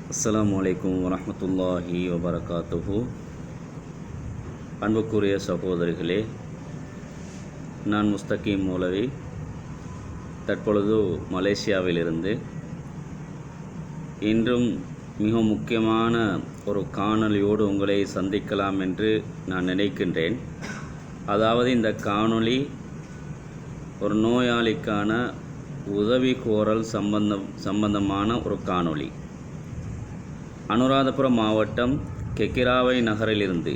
அஸ்ஸலாமு அலைக்கும் வரஹ்மத்துல்லாஹி வபரகாத்துஹு. அன்புக்குரிய சகோதரிகளே, நான் முஸ்தகீம் மௌலவி. தற்பொழுது மலேசியாவிலிருந்து இன்றும் மிக முக்கியமான ஒரு காணொளியோடு உங்களை சந்திக்கலாம் என்று நான் நினைக்கின்றேன். அதாவது இந்த காணொளி ஒரு நோயாளிக்கான உதவி கோரல் சம்பந்தமான ஒரு காணொளி. அனுராதபுரம் மாவட்டம் கெக்கிராவை நகரிலிருந்து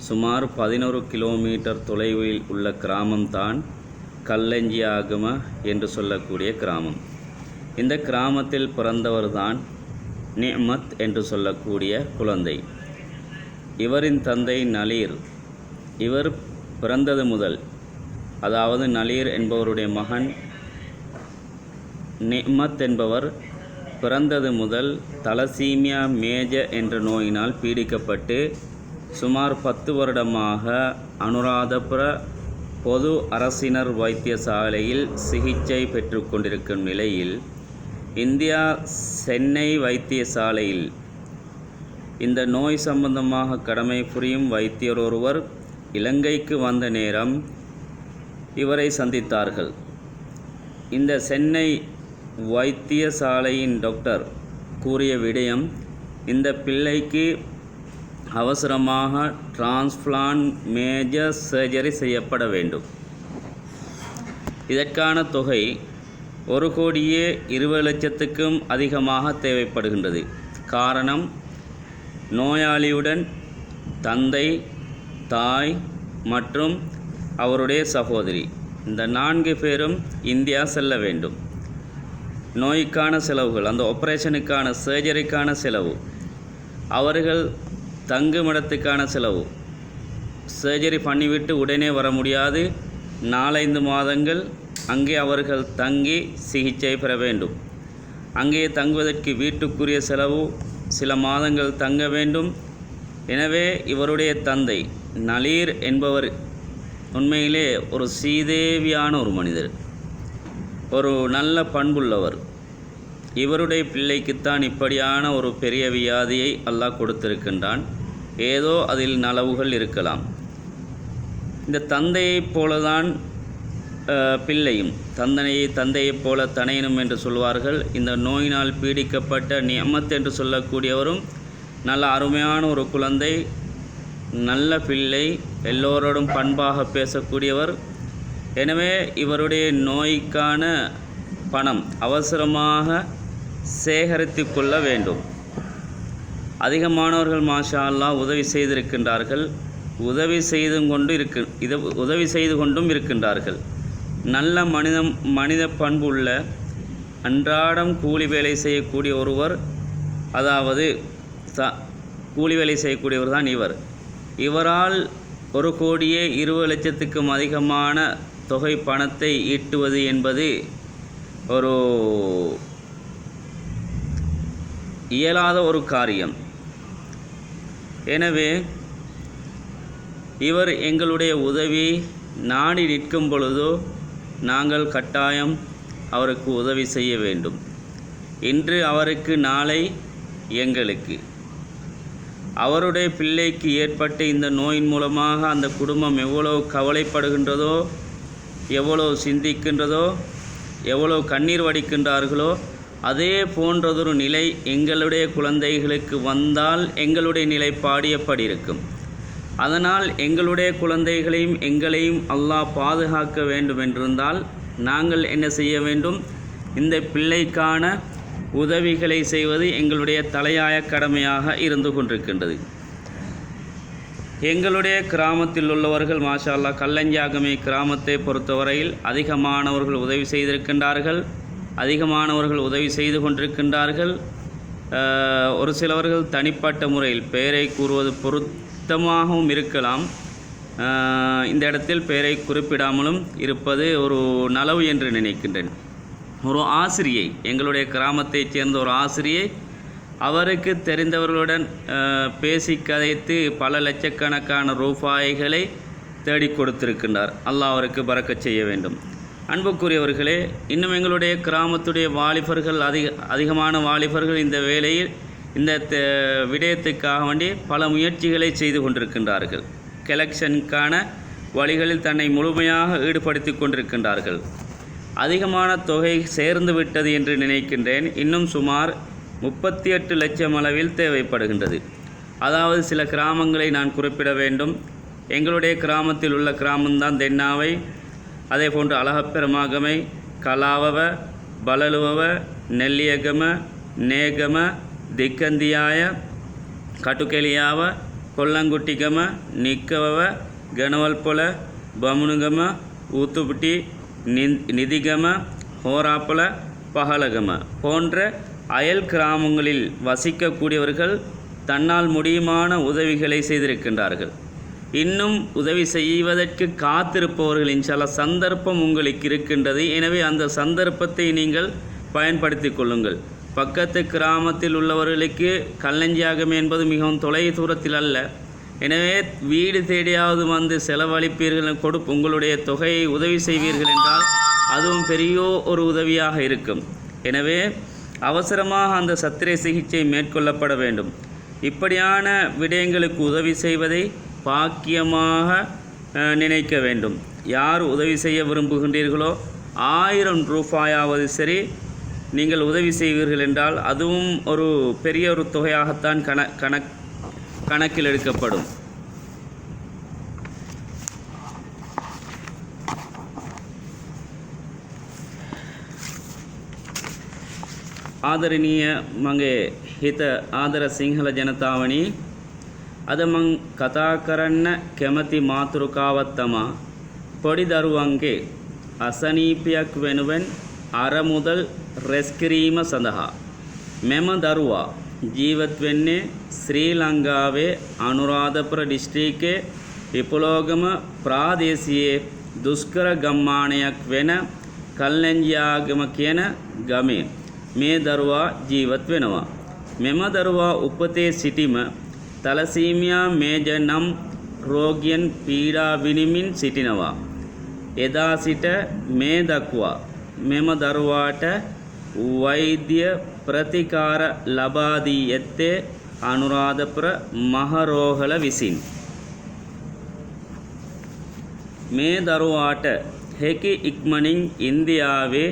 சுமார் 11 கிலோமீட்டர் தொலைவில் உள்ள கிராமம்தான் கல்லஞ்சியாகம என்று சொல்லக்கூடிய கிராமம். இந்த கிராமத்தில் பிறந்தவர்தான் நிஅமத் என்று சொல்லக்கூடிய குழந்தை. இவரின் தந்தை நலீர். இவர் பிறந்தது முதல், அதாவது நலீர் என்பவருடைய மகன் நிஅமத் என்பவர் பிறந்தது முதல் தலசீமியா மேஜர் என்ற நோயினால் பீடிக்கப்பட்டு சுமார் 10 வருடமாக அனுராதபுர பொது அரசினர் வைத்தியசாலையில் சிகிச்சை பெற்று கொண்டிருக்கும் நிலையில் இந்தியா சென்னை வைத்தியசாலையில் இந்த நோய் சம்பந்தமாக கடமை புரியும் வைத்தியர் ஒருவர் இலங்கைக்கு வந்த நேரம் இவரை சந்தித்தார்கள். இந்த சென்னை வைத்தியசாலையின் டாக்டர் கூறிய விடயம், இந்த பிள்ளைக்கு அவசரமாக டிரான்ஸ்பிளான்ட் மேஜர் சர்ஜரி செய்யப்பட வேண்டும். இதற்கான தொகை 1,20,00,000க்கும் அதிகமாக தேவைப்படுகின்றது. காரணம், நோயாளியுடன் தந்தை, தாய் மற்றும் அவருடைய சகோதரி, இந்த 4 பேரும் இந்தியா செல்ல வேண்டும். நோய்க்கான செலவுகள், அந்த ஆப்ரேஷனுக்கான சர்ஜரிக்கான செலவு, அவர்கள் தங்குமிடத்துக்கான செலவு, சர்ஜரி பண்ணிவிட்டு உடனே வர முடியாது, 4-5 மாதங்கள் அங்கே அவர்கள் தங்கி சிகிச்சை பெற வேண்டும். அங்கே தங்குவதற்கு வீட்டுக்குரிய செலவு, சில மாதங்கள் தங்க வேண்டும். எனவே இவருடைய தந்தை நலீர் என்பவர் உண்மையிலே ஒரு சீதேவியான ஒரு மனிதர், ஒரு நல்ல பண்புள்ளவர். இவருடைய பிள்ளைக்குத்தான் இப்படியான ஒரு பெரிய வியாதியை அல்லாஹ் கொடுத்திருக்கின்றான். ஏதோ அதில் நலவுகள் இருக்கலாம். இந்த தந்தையைப் போலதான் பிள்ளையும், தந்தையைப் போல தனையனும் என்று சொல்வார்கள். இந்த நோயினால் பீடிக்கப்பட்ட நிஅமத் என்று சொல்லக்கூடியவரும் நல்ல அருமையான ஒரு குழந்தை, நல்ல பிள்ளை, எல்லோரோடும் பண்பாக பேசக்கூடியவர். எனவே இவருடைய நோய்க்கான பணம் அவசரமாக சேகரித்து கொள்ள வேண்டும். அதிகமானவர்கள் மாஷா அல்லாஹ் உதவி செய்திருக்கின்றார்கள், உதவி செய்து கொண்டும் இருக்கின்றார்கள். நல்ல மனித பண்புள்ள அன்றாடம் கூலி வேலை செய்யக்கூடிய ஒருவர், அதாவது கூலி வேலை செய்யக்கூடியவர் தான் இவர். இவரால் 1,20,00,000க்கும் அதிகமான தொகை பணத்தை ஈட்டுவது என்பது ஒரு இயலாத ஒரு காரியம். எனவே இவர் எங்களுடைய உதவி நாடி நிற்கும் பொழுதோ நாங்கள் கட்டாயம் அவருக்கு உதவி செய்ய வேண்டும். இன்று அவருக்கு, நாளை எங்களுக்கு. அவருடைய பிள்ளைக்கு ஏற்பட்ட இந்த நோயின் மூலமாக அந்த குடும்பம் எவ்வளவு கவலைப்படுகின்றதோ, எவ்வளவு சிந்திக்கின்றதோ, எவ்வளவு கண்ணீர் வடிக்கின்றார்களோ, அதே போன்றதொரு நிலை எங்களுடைய குழந்தைகளுக்கு வந்தால் எங்களுடைய நிலைப்பாடு எப்படி இருக்கும்? அதனால் எங்களுடைய குழந்தைகளையும் எங்களையும் அல்லாஹ் பாதுகாக்க வேண்டும் என்றிருந்தால் நாங்கள் என்ன செய்ய வேண்டும்? இந்த பிள்ளைக்கான உதவிகளை செய்வது எங்களுடைய தலையாய கடமையாக இருந்து கொண்டிருக்கின்றது. எங்களுடைய கிராமத்தில் உள்ளவர்கள் மாஷா அல்லாஹ் கல்லஞ்சியாகமை கிராமத்தை பொறுத்தவரையில் அதிகமானவர்கள் உதவி செய்திருக்கின்றார்கள், அதிகமானவர்கள் உதவி செய்து கொண்டிருக்கின்றார்கள். ஒரு சிலவர்கள் தனிப்பட்ட முறையில் பெயரை கூறுவது பொருத்தமாகவும் இருக்கலாம். இந்த இடத்தில் பெயரை குறிப்பிடாமலும் இருப்பது ஒரு நலவு என்று நினைக்கின்றேன். ஒரு ஆசிரியை, எங்களுடைய கிராமத்தைச் சேர்ந்த ஒரு ஆசிரியை, அவருக்கு தெரிந்தவர்களுடன் பேசி கதைத்து பல லட்சக்கணக்கான ரூபாய்களை தேடி கொடுத்திருக்கின்றார். அல்லாஹ் அவருக்கு பரக்கச் செய்ய வேண்டும். அன்புக்குரியவர்களே, இன்னும் எங்களுடைய கிராமத்துடைய வாலிபர்கள் அதிகமான வாலிபர்கள் இந்த வேளையில் இந்த விடயத்துக்காக வேண்டி பல முயற்சிகளை செய்து கொண்டிருக்கின்றார்கள். கலெக்ஷனுக்கான வழிகளில் தன்னை முழுமையாக ஈடுபடுத்தி கொண்டிருக்கின்றார்கள். அதிகமான தொகை சேர்ந்து விட்டது என்று நினைக்கின்றேன். இன்னும் சுமார் 38 லட்சம் அளவில் தேவைப்படுகின்றது. அதாவது சில கிராமங்களை நான் குறிப்பிட வேண்டும். எங்களுடைய கிராமத்தில் உள்ள கிராமம்தான் தென்னாவை, அதே போன்று அழகப்பெருமாகமை, கலாவவ, பலலுவவ, நெல்லியகம, நேகம, திக்கந்தியாய, கட்டுக்கெளியாவ, கொல்லங்குட்டிகம, நிக்கவவ, கணவல்பொல, பமுனுகம, ஊத்துப்புட்டி, நிதிகம, ஹோராப்பல, பகலகம போன்ற அயல் கிராமங்களில் வசிக்கக்கூடியவர்கள் தன்னால் முடியுமான உதவிகளை செய்திருக்கின்றார்கள். இன்னும் உதவி செய்வதற்கு காத்திருப்பவர்கள் இன்ஷால்லா சந்தர்ப்பம் உங்களுக்கு இருக்கின்றது. எனவே அந்த சந்தர்ப்பத்தை நீங்கள் பயன்படுத்தி கொள்ளுங்கள். பக்கத்து கிராமத்தில் உள்ளவர்களுக்கு கல்லஞ்சியாகம் என்பது மிகவும் தொலை தூரத்தில் அல்ல. எனவே வீடு தேடியாவது வந்து செலவழிப்பீர்கள், உங்களுடைய தொகையை உதவி செய்வீர்கள் என்றால் அதுவும் பெரிய ஒரு உதவியாக இருக்கும். எனவே அவசரமாக அந்த சத்திரை சிகிச்சை மேற்கொள்ளப்பட வேண்டும். இப்படியான விடயங்களுக்கு உதவி செய்வதை பாக்கியமாக நினைக்க வேண்டும். யார் உதவி செய்ய விரும்புகின்றீர்களோ 1000 ரூபாயாவது சரி நீங்கள் உதவி செய்வீர்கள் என்றால் அதுவும் ஒரு பெரிய ஒரு தொகையாகத்தான் கணக்கில் எடுக்கப்படும். ආදරණීය මගේ හිත ආදර සිංහල ජනතාවනි, අද මං කතා කරන්න කැමති මාතෘකාවක් තමා පොඩි දරුවන්ගේ අසනීපයක් වෙනුවෙන් අරමුදල් රැස් කිරීම සඳහා. මෙම දරුවා ජීවත් වෙන්නේ ශ්‍රී ලංකාවේ අනුරාධපුර දිස්ත්‍රික්කයේ විපුලෝගම ප්‍රාදේශීය දුෂ්කර ගම්මානයක් වෙන කල්ලැංජියාගම කියන ගමේ මේ දරුවා ජීවත් වෙනවා. මෙම දරුවා උපතේ සිටිම තලසීමියා මේජර් නම් රෝගියන් පීඩා විඳිමින් සිටිනවා. එදා සිට මේ දක්වා මෙම දරුවාට වෛද්‍ය ප්‍රතිකාර ලබා දී ඇත්තේ අනුරාධපුර මහරෝහල විසින්. මේ දරුවාට හැකි ඉක්මනින් ඉන්දියාවේ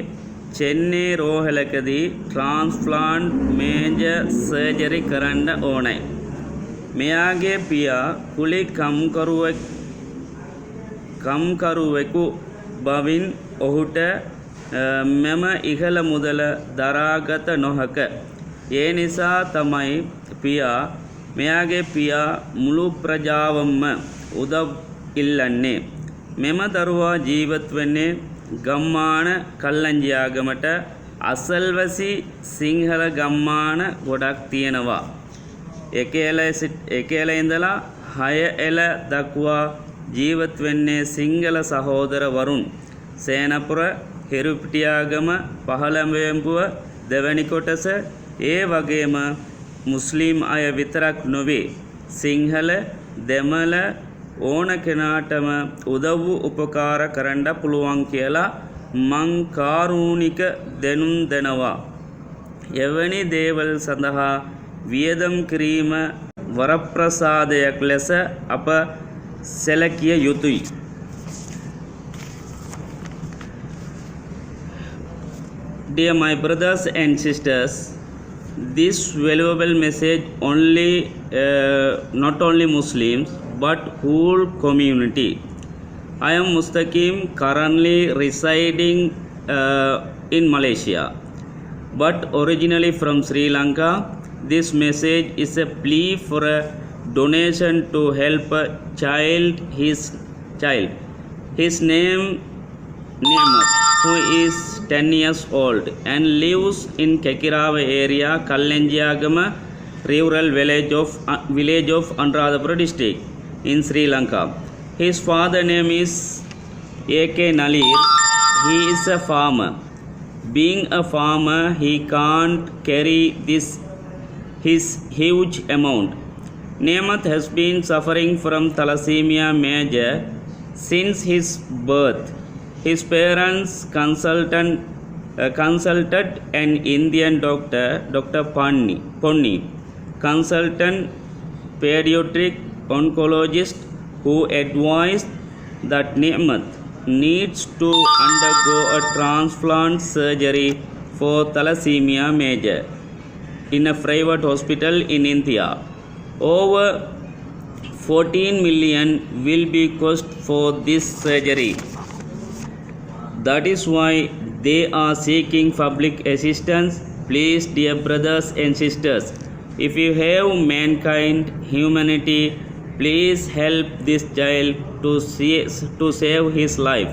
චෙන්නೈ රෝහලකදී ට්‍රාන්ස්ප්ලාන්ට් මේජර් සර්ජරි කරන්න ඕනයි. මෙයාගේ පියා කුලි කම්කරුවෙකු බවින් ඔහුට මෙම ඉහළ මුදල දරාගත නොහැක. ඒ නිසා තමයි මෙයාගේ පියා මුළු ප්‍රජාවම උදව් ඉල්ලන්නේ. මෙම දරුවා ජීවත් වෙන්නේ ගම්මාන කල්ලංජියාගමට. අසල්වැසි සිංහල ගම්මාන ගොඩක් තියෙනවා. එකේල ඉඳලා 6 එළ දක්වා ජීවත් වෙන්නේ සිංහල සහෝදරවරුන්. සේනපුර, හිරුපිටියාගම, පහළඹෙඹුව දෙවැනි කොටස, ඒ වගේම මුස්ලිම් අය විතරක් නොවේ, සිංහල, දෙමළ ඕන කෙනාටම උදව් උපකාර කරන්න පුළුවන් කියලා මං කාරුණික දැනුම් දෙනවා. එවැනි දේවල් සඳහා වියදම් කිරීම වරප්‍රසාදයක් ලෙස අප සැලකිය යුතුයි. Dear my brothers and sisters, this valuable message not only Muslims but whole community. I am Mustaqim, currently residing in Malaysia, but originally from Sri Lanka. This message is a plea for a donation to help a child. His name Niamat, who is 10 years old and lives in Kekirava area, Kallenjiyagama rural village of Anuradhapura district in Sri Lanka. His father name is A.K. Nalir. He is a farmer. Being a farmer, he can't carry his huge amount. Niamat has been suffering from thalassemia major since his birth. His parents consulted an Indian doctor, Dr. Ponni, consultant pediatric oncologist who advised that Nehmat needs to undergo a transplant surgery for thalassemia major in a private hospital in India. Over 14 million will be cost for this surgery. That is why they are seeking public assistance. Please, dear brothers and sisters, if you have mankind, humanity, please help this child to save his life.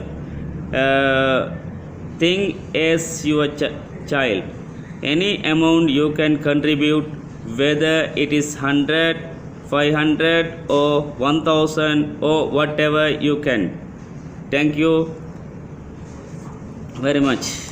Think as your child. Any amount you can contribute, whether it is 100, 500 or 1000 or whatever you can. Thank you very much.